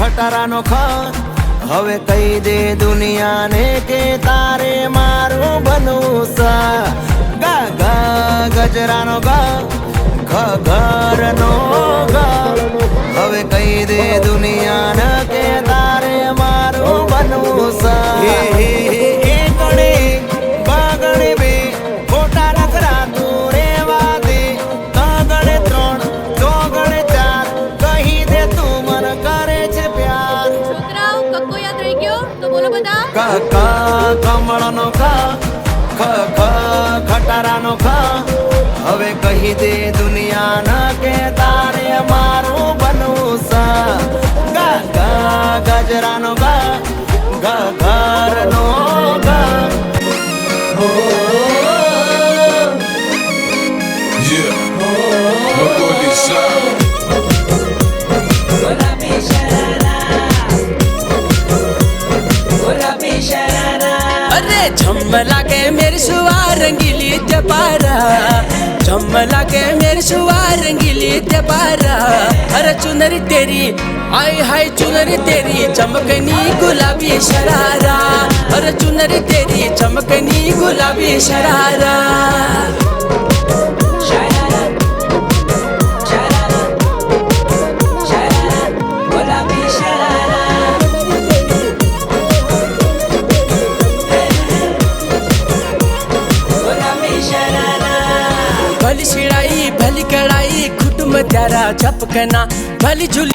ખટારાનો ખ હવે કહી દે દુનિયાને કે તારે મારું બનવું સા ગા ગા ગજરાનો ગા ઘ ઘરનો ગા હવે કહી દે દુનિયાને કે તારે મારું બનવું સા હે હે હે ગણે બાગણે બે ખોટા નખરા તું રેવા દે ગણે ત્રણ ચોગણે ચાર કહી દે તું મન કરે છે પ્યાર છોકરાઓ કક્કો યાદ રહી ગયો તો બોલો બધા ક ક કમળનો ક ખ ખ ખટારાનો ખ હવે કહી દે દુનિયાને કે તારે મારું બનવું સા ગા ગા ગજરાનો ગા ઘ ઘરનો ગા Yeah, Mokoli Sound. अरे झम्मला के मेरे सुवा रंगीली दपारा झम्मला के मेरे सुवा रंगीली दपारा अरे चुनरी तेरी हाय हाय चुनरी तेरी चमकनी गुलाबी शरारा अरे चुनरी तेरी चमकनी गुलाबी शरारा भली शिड़ाई भली कड़ाई कुटुंब त्यारा झपकना भली झूली